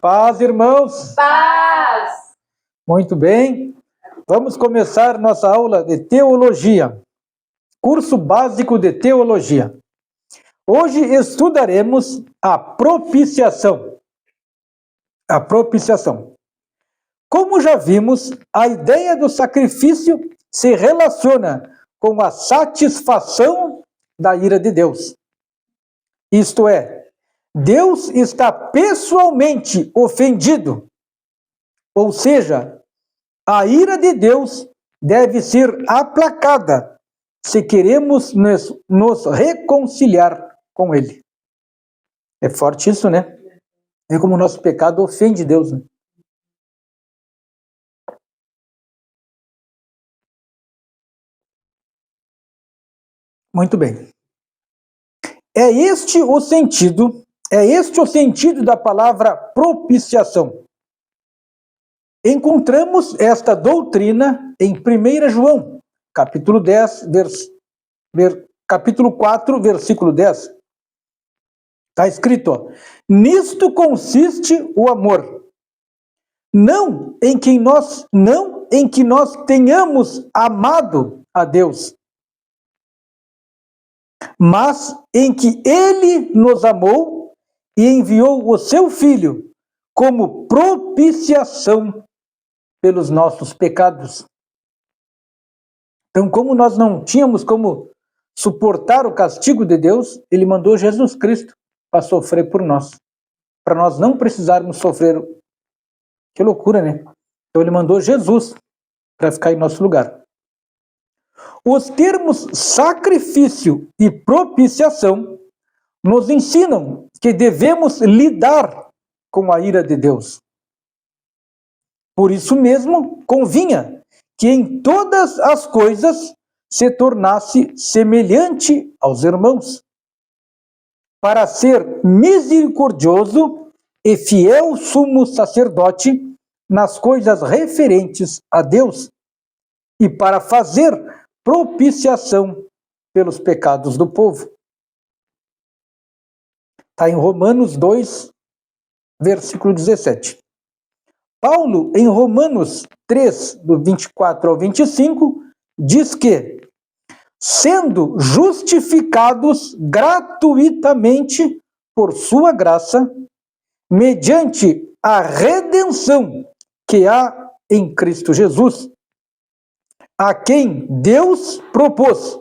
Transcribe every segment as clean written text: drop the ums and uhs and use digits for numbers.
Paz, irmãos. Paz! Muito bem. Vamos começar nossa aula de teologia. Curso básico de teologia. Hoje estudaremos a propiciação. A propiciação. Como já vimos, a ideia do sacrifício se relaciona com a satisfação da ira de Deus. Isto é, Deus está pessoalmente ofendido, ou seja, a ira de Deus deve ser aplacada se queremos nos reconciliar com Ele. É forte isso, né? É como o nosso pecado ofende Deus, né? Muito bem. É este o sentido da palavra propiciação. Encontramos esta doutrina em 1 João, capítulo 4, versículo 10. Está escrito, ó, nisto consiste o amor, não em que nós tenhamos amado a Deus, mas em que Ele nos amou e enviou o seu Filho como propiciação pelos nossos pecados. Então, como nós não tínhamos como suportar o castigo de Deus, Ele mandou Jesus Cristo para sofrer por nós, para nós não precisarmos sofrer. Que loucura, né? Então, Ele mandou Jesus para ficar em nosso lugar. Os termos sacrifício e propiciação nos ensinam que devemos lidar com a ira de Deus. Por isso mesmo, convinha que em todas as coisas se tornasse semelhante aos irmãos, para ser misericordioso e fiel sumo sacerdote nas coisas referentes a Deus e para fazer propiciação pelos pecados do povo. Está em Romanos 2, versículo 17. Paulo, em Romanos 3, do 24 ao 25, diz que, sendo justificados gratuitamente por sua graça, mediante a redenção que há em Cristo Jesus, a quem Deus propôs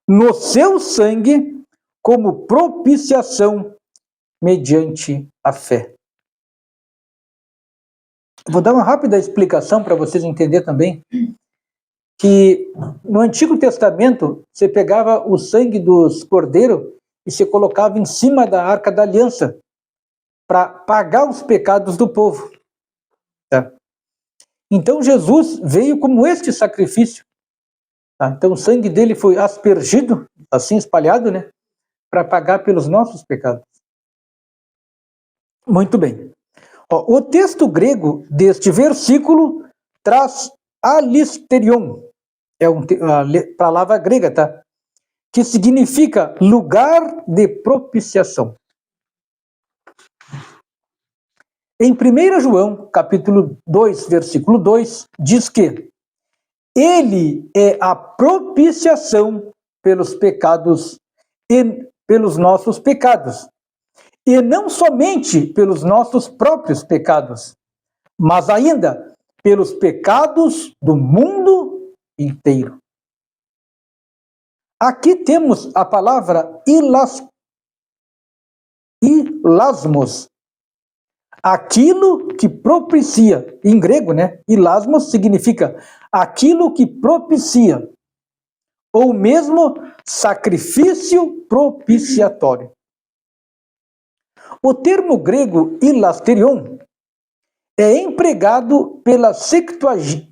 no seu sangue como propiciação mediante a fé. Vou dar uma rápida explicação para vocês entenderem também que no Antigo Testamento você pegava o sangue dos cordeiros e você colocava em cima da Arca da Aliança para pagar os pecados do povo. Tá? Então Jesus veio como este sacrifício. Tá? Então o sangue dele foi aspergido, assim espalhado, né, para pagar pelos nossos pecados. Muito bem. Ó, o texto grego deste versículo traz alisterion, é uma palavra grega, tá? Que significa lugar de propiciação. Em 1 João, capítulo 2, versículo 2, diz que Ele é a propiciação pelos pecados e pelos nossos pecados. E não somente pelos nossos próprios pecados, mas ainda pelos pecados do mundo inteiro. Aqui temos a palavra ilasmos, aquilo que propicia, em grego, né? Ilasmos significa aquilo que propicia, ou mesmo sacrifício propiciatório. O termo grego ilasterion é empregado pela Septuaginta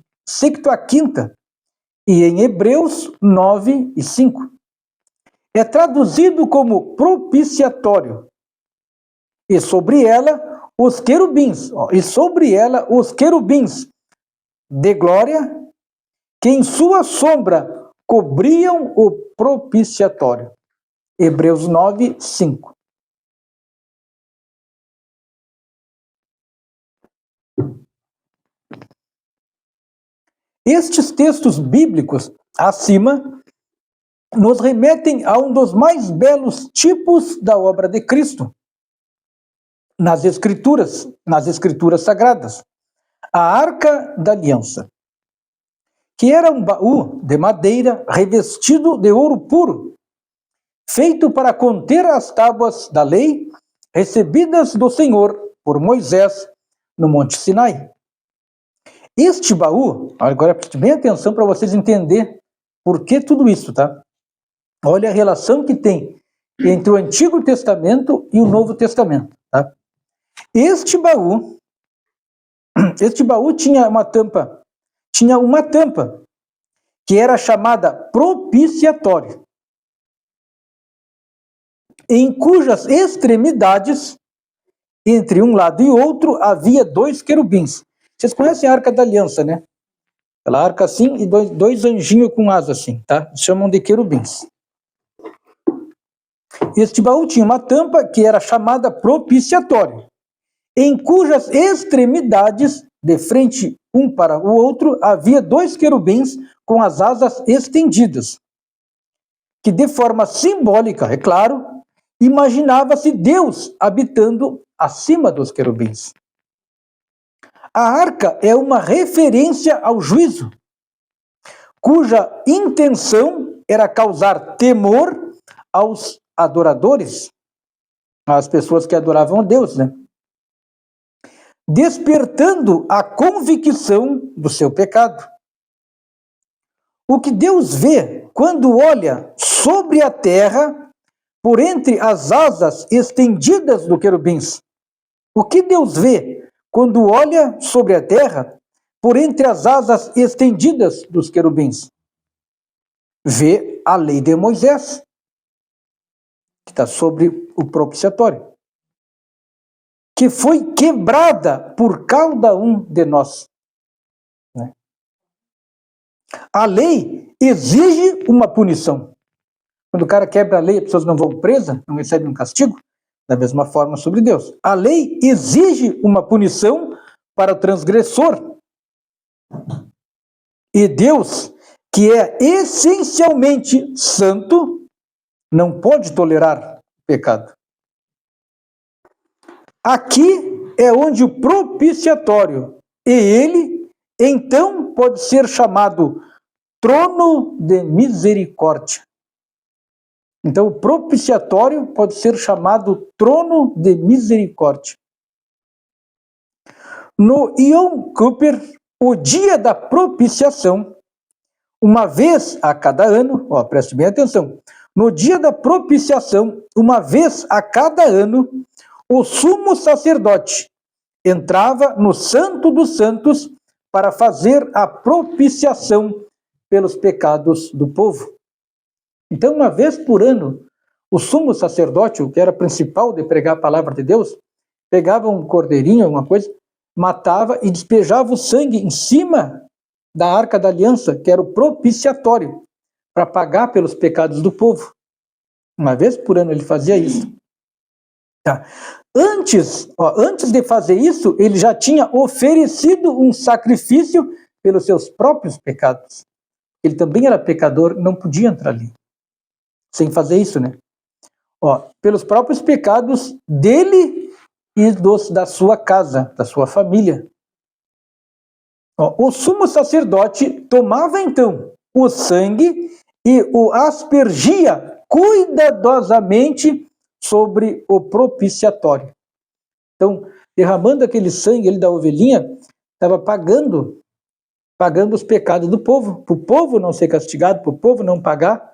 e em Hebreus 9 e 5. É traduzido como propiciatório. E sobre ela os querubins de glória que em sua sombra cobriam o propiciatório. Hebreus 9, 5. Estes textos bíblicos acima nos remetem a um dos mais belos tipos da obra de Cristo nas Escrituras sagradas, a Arca da Aliança, que era um baú de madeira revestido de ouro puro, feito para conter as tábuas da lei recebidas do Senhor por Moisés no Monte Sinai. Este baú, agora preste bem atenção para vocês entenderem por que tudo isso, tá? Olha a relação que tem entre o Antigo Testamento e o Novo Testamento, tá? Este baú tinha uma tampa que era chamada propiciatório, em cujas extremidades, entre um lado e outro, havia 2 querubins. Vocês conhecem a Arca da Aliança, né? Aquela arca assim e dois anjinhos com asas assim, tá? Chamam de querubins. Este baú tinha uma tampa que era chamada propiciatório, em cujas extremidades, de frente um para o outro, havia 2 querubins com as asas estendidas, que de forma simbólica, é claro, imaginava-se Deus habitando acima dos querubins. A arca é uma referência ao juízo, cuja intenção era causar temor aos adoradores, às pessoas que adoravam a Deus, né? Despertando a convicção do seu pecado. O que Deus vê quando olha sobre a terra por entre as asas estendidas do querubins? O que Deus vê quando olha sobre a terra por entre as asas estendidas dos querubins? Vê a lei de Moisés, que está sobre o propiciatório, que foi quebrada por cada um de nós. Né? A lei exige uma punição. Quando o cara quebra a lei, as pessoas não vão presas, não recebem um castigo. Da mesma forma sobre Deus. A lei exige uma punição para o transgressor. E Deus, que é essencialmente santo, não pode tolerar pecado. Aqui é onde o propiciatório, e ele, então, pode ser chamado trono de misericórdia. Então, o propiciatório pode ser chamado trono de misericórdia. No Yom Kippur, o dia da propiciação, uma vez a cada ano, preste bem atenção, no dia da propiciação, uma vez a cada ano, o sumo sacerdote entrava no Santo dos Santos para fazer a propiciação pelos pecados do povo. Então, uma vez por ano, o sumo sacerdote, o que era principal de pregar a palavra de Deus, pegava um cordeirinho, alguma coisa, matava e despejava o sangue em cima da Arca da Aliança, que era o propiciatório, para pagar pelos pecados do povo. Uma vez por ano ele fazia isso. Tá. Antes de fazer isso, ele já tinha oferecido um sacrifício pelos seus próprios pecados. Ele também era pecador, não podia entrar ali sem fazer isso, né? Pelos próprios pecados dele e da sua casa, da sua família. O sumo sacerdote tomava então o sangue e o aspergia cuidadosamente sobre o propiciatório. Então, derramando aquele sangue ali da ovelhinha, estava pagando os pecados do povo, para o povo não ser castigado, para o povo não pagar,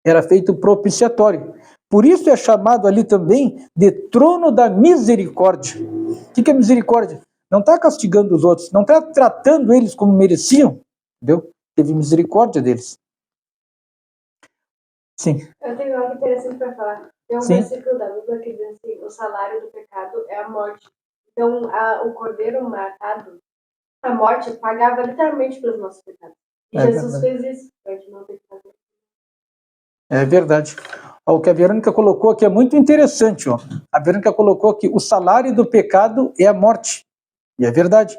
era feito propiciatório. Por isso é chamado ali também de trono da misericórdia. O que é misericórdia? Não está castigando os outros, não está tratando eles como mereciam, entendeu? Teve misericórdia deles. Sim. Eu tenho algo interessante para falar. Tem um versículo da Bíblia que diz assim: o salário do pecado é a morte. Então, o cordeiro matado, a morte, pagava literalmente pelos nossos pecados. E Jesus fez isso, para a gente não ter que fazer. É verdade. O que a Verônica colocou aqui é muito interessante. A Verônica colocou que o salário do pecado é a morte. E é verdade.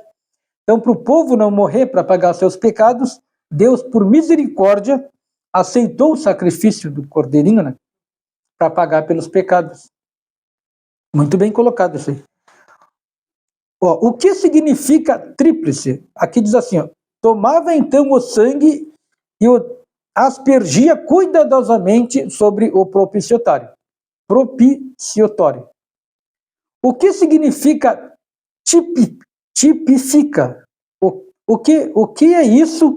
Então, para o povo não morrer para pagar seus pecados, Deus, por misericórdia, aceitou o sacrifício do cordeirinho, né, para pagar pelos pecados. Muito bem colocado isso aí. Ó, o que significa tríplice? Aqui diz assim, ó, tomava então o sangue e o aspergia cuidadosamente sobre o propiciatório. Propiciatório. O que significa tipifica? O que é isso?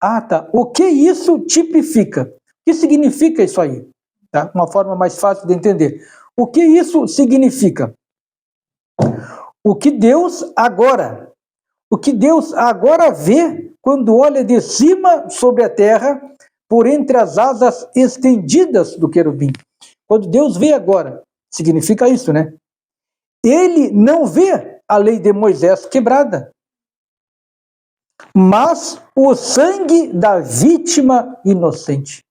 Ah, tá. O que isso tipifica? O que significa isso aí? Tá? Uma forma mais fácil de entender. O que isso significa? O que Deus agora vê quando olha de cima sobre a terra, por entre as asas estendidas do querubim. Quando Deus vê agora, significa isso, né? Ele não vê a lei de Moisés quebrada, mas o sangue da vítima inocente.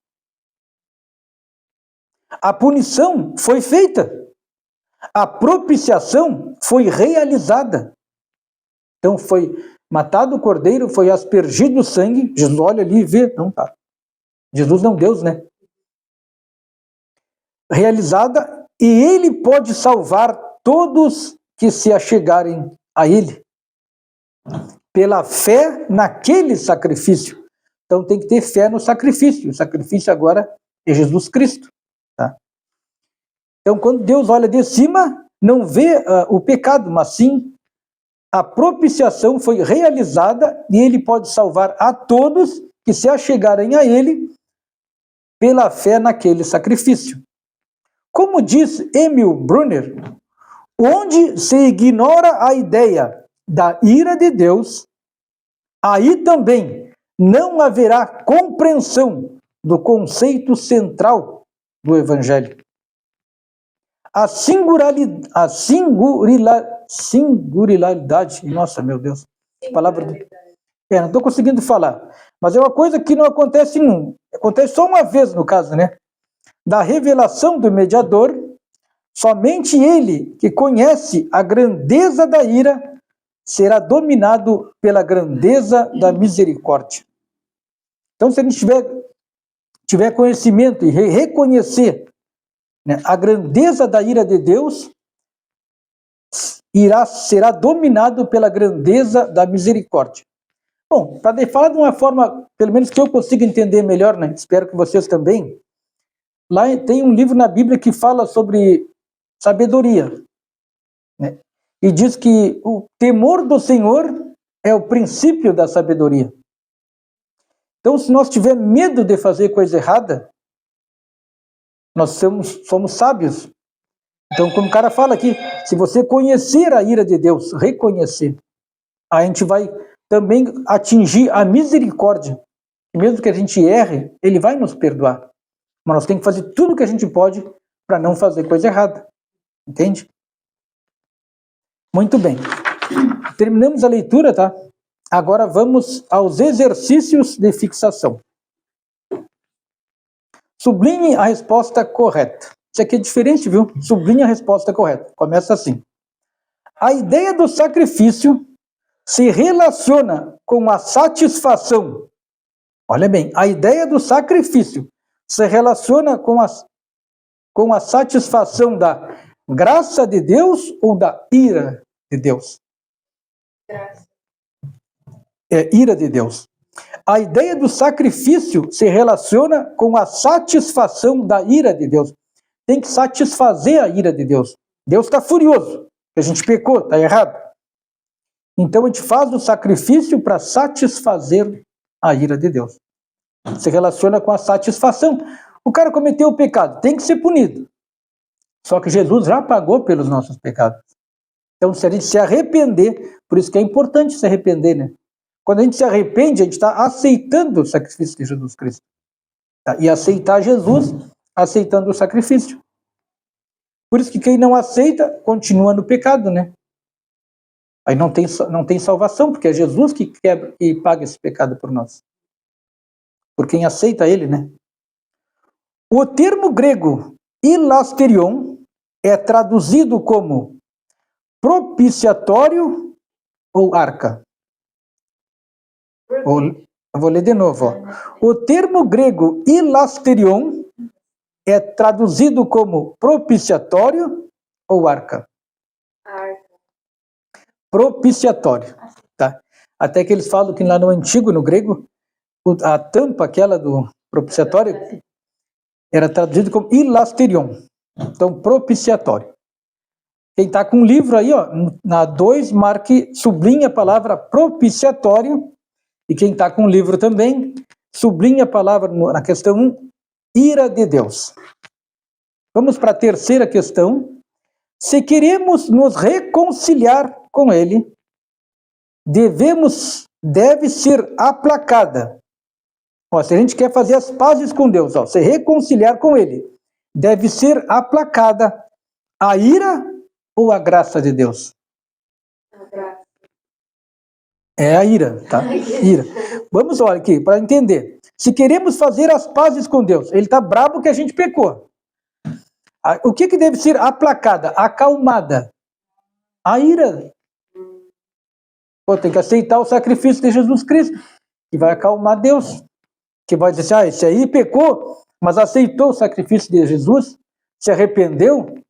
A punição foi feita. A propiciação foi realizada. Então foi matado o cordeiro, foi aspergido o sangue. Jesus olha ali e vê. Não tá. Jesus não, Deus, né? Realizada, e ele pode salvar todos que se achegarem a ele. Pela fé naquele sacrifício. Então tem que ter fé no sacrifício. O sacrifício agora é Jesus Cristo. Tá? Então quando Deus olha de cima, não vê o pecado, mas sim a propiciação foi realizada e ele pode salvar a todos que se achegarem a ele pela fé naquele sacrifício. Como diz Emil Brunner, onde se ignora a ideia da ira de Deus, aí também não haverá compreensão do conceito central do Evangelho. A singularidade, nossa, meu Deus, palavra do... não estou conseguindo falar, mas é uma coisa que não acontece acontece só uma vez no caso, né? Da revelação do mediador, somente ele que conhece a grandeza da ira será dominado pela grandeza da misericórdia. Então, se a gente tiver conhecimento e reconhecer, né, a grandeza da ira de Deus, será dominado pela grandeza da misericórdia. Bom, para falar de uma forma, pelo menos que eu consiga entender melhor, né, espero que vocês também, lá tem um livro na Bíblia que fala sobre sabedoria, né? E diz que o temor do Senhor é o princípio da sabedoria. Então, se nós tivermos medo de fazer coisa errada, nós somos sábios. Então, como o cara fala aqui, se você conhecer a ira de Deus, reconhecer, a gente vai também atingir a misericórdia. E mesmo que a gente erre, ele vai nos perdoar. Mas nós temos que fazer tudo o que a gente pode para não fazer coisa errada. Entende? Muito bem. Terminamos a leitura, tá? Agora vamos aos exercícios de fixação. Sublinhe a resposta correta. Isso aqui é diferente, viu? Sublinhe a resposta correta. Começa assim. A ideia do sacrifício se relaciona com a satisfação. Olha bem, a ideia do sacrifício se relaciona com a satisfação da graça de Deus ou da ira de Deus? Graça. É ira de Deus. A ideia do sacrifício se relaciona com a satisfação da ira de Deus. Tem que satisfazer a ira de Deus. Deus está furioso, a gente pecou, está errado. Então a gente faz o sacrifício para satisfazer a ira de Deus. Se relaciona com a satisfação. O cara cometeu o pecado, tem que ser punido. Só que Jesus já pagou pelos nossos pecados. Então, se a gente se arrepender, por isso que é importante se arrepender, né? Quando a gente se arrepende, a gente está aceitando o sacrifício de Jesus Cristo. Tá? E aceitar Jesus, aceitando o sacrifício. Por isso que quem não aceita, continua no pecado, né? Aí não tem salvação, porque é Jesus que quebra e paga esse pecado por nós. Por quem aceita ele, né? O termo grego hilasterion é traduzido como propiciatório ou arca? Repeat. Eu vou ler de novo. Ó. O termo grego hilasterion é traduzido como propiciatório ou arca? Arca. Propiciatório. Tá? Até que eles falam que lá no antigo, no grego, a tampa, aquela do propiciatório, era traduzido como hilasterion. Então, propiciatório. Quem está com o livro aí, ó, na 2, marque, sublinha a palavra propiciatório. E quem está com o livro também, sublinha a palavra na questão 1, ira de Deus. Vamos para a terceira questão. Se queremos nos reconciliar com Ele, deve ser aplacada. Ó, se a gente quer fazer as pazes com Deus, ó, se reconciliar com Ele, deve ser aplacada a ira ou a graça de Deus? A graça. É a ira, tá? Ira. Vamos olhar aqui para entender. Se queremos fazer as pazes com Deus, Ele está bravo que a gente pecou. O que deve ser aplacada, acalmada? A ira. Pô, tem que aceitar o sacrifício de Jesus Cristo, que vai acalmar Deus. Que vai dizer assim, esse aí pecou, mas aceitou o sacrifício de Jesus, se arrependeu.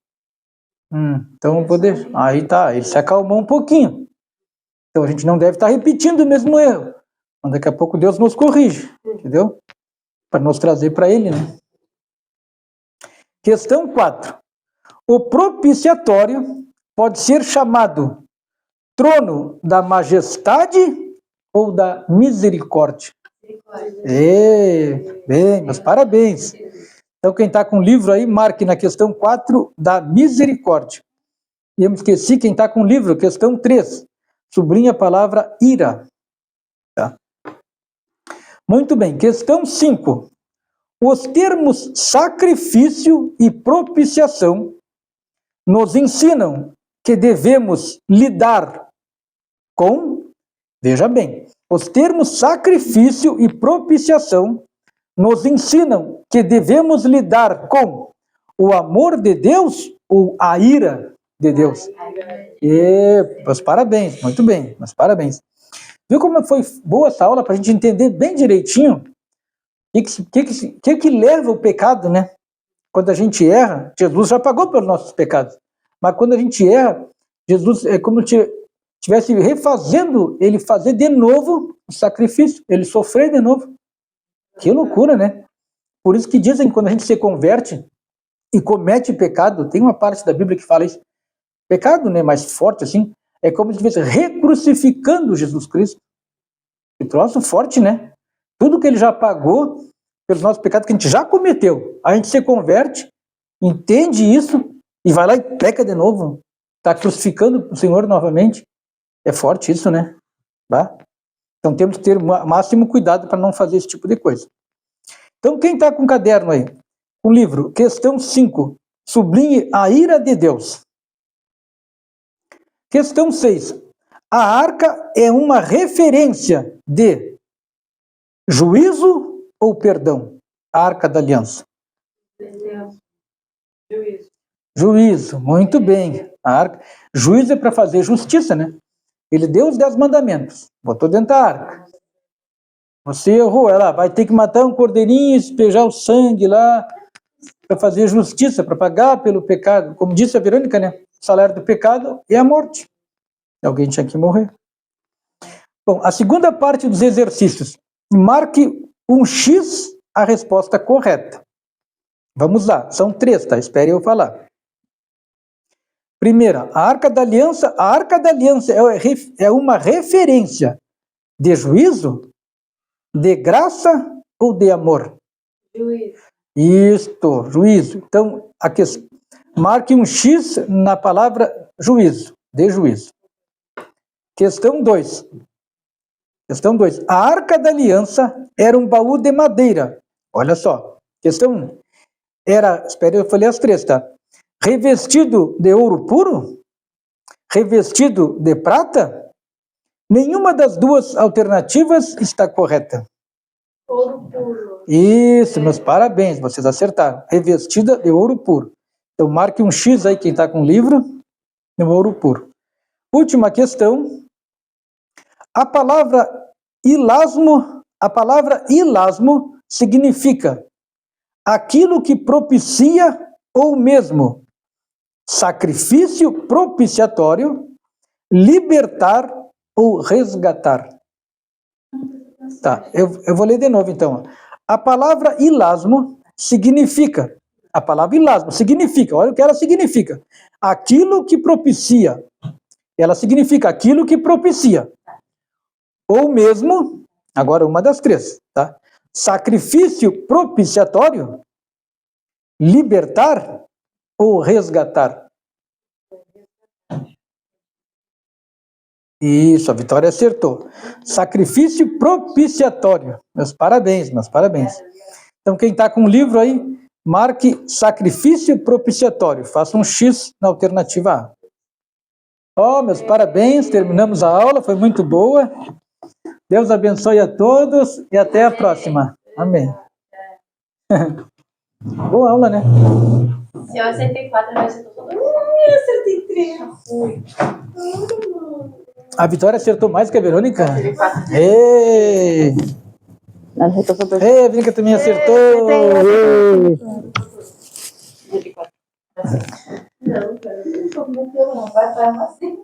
Então, poder. Aí tá, ele se acalmou um pouquinho. Então, a gente não deve estar repetindo o mesmo erro. Mas daqui a pouco Deus nos corrige, entendeu? Para nos trazer para Ele, né? Questão 4. O propiciatório pode ser chamado trono da majestade ou da misericórdia? Bem, meus parabéns. Então, quem está com o livro aí, marque na questão 4 da misericórdia. E eu me esqueci, quem está com o livro, questão 3. Sublinha a palavra ira. Tá? Muito bem, questão 5. Os termos sacrifício e propiciação nos ensinam que devemos lidar com, veja bem, os termos sacrifício e propiciação nos ensinam que devemos lidar com o amor de Deus ou a ira de Deus? Meus parabéns, muito bem, meus parabéns. Viu como foi boa essa aula para a gente entender bem direitinho o que leva o pecado, né? Quando a gente erra, Jesus já pagou pelos nossos pecados. Mas quando a gente erra, Jesus é como se estivesse refazendo, ele fazer de novo o sacrifício, ele sofrer de novo. Que loucura, né? Por isso que dizem que quando a gente se converte e comete pecado, tem uma parte da Bíblia que fala isso, pecado, né, mais forte assim, é como se estivesse recrucificando Jesus Cristo. Que troço forte, né? Tudo que ele já pagou pelos nossos pecados que a gente já cometeu, a gente se converte, entende isso e vai lá e peca de novo. Está crucificando o Senhor novamente. É forte isso, né? Tá? Então temos que ter o máximo cuidado para não fazer esse tipo de coisa. Então quem está com o caderno aí? O livro, questão 5. Sublinhe a ira de Deus. Questão 6. A arca é uma referência de juízo ou perdão? A arca da aliança. Juízo. Juízo, muito bem. A arca. Juízo é para fazer justiça, né? Ele deu os 10 mandamentos, botou dentro da arca. Você errou, ela vai ter que matar um cordeirinho, despejar o sangue lá, para fazer justiça, para pagar pelo pecado. Como disse a Verônica, né? O salário do pecado é a morte. Alguém tinha que morrer. Bom, a segunda parte dos exercícios. Marque um X a resposta correta. Vamos lá, são 3, tá? Espere eu falar. Primeira, a Arca da Aliança é uma referência de juízo, de graça ou de amor? Juízo. Isto, juízo. Então, marque um X na palavra juízo, de juízo. Questão 2. Questão 2. A Arca da Aliança era um baú de madeira. Olha só. Questão 1. Espera, eu falei as 3, tá? Revestido de ouro puro? Revestido de prata? Nenhuma das duas alternativas está correta. Ouro puro. Isso, meus parabéns, vocês acertaram. Revestida de ouro puro. Então, marque um X aí, quem está com o livro, no ouro puro. Última questão. A palavra ilasmo significa aquilo que propicia ou mesmo sacrifício propiciatório, libertar ou resgatar. Tá, eu vou ler de novo então. A palavra ilasmo significa, olha o que ela significa, aquilo que propicia. Ela significa aquilo que propicia. Ou mesmo, agora uma das três, tá? Sacrifício propiciatório, libertar ou resgatar. Isso, a Vitória acertou. Sacrifício propiciatório. Meus parabéns. Então, quem está com o livro aí, marque sacrifício propiciatório. Faça um X na alternativa A. Meus parabéns, terminamos a aula, foi muito boa. Deus abençoe a todos e até a próxima. Amém. Boa aula, né? Se eu acertei 4, eu acertou todo mundo. Eu acertei 3. A Vitória acertou mais que a Verônica? Acertei 4. Ei! A Verônica também acertou! Não, cara, não vai assim.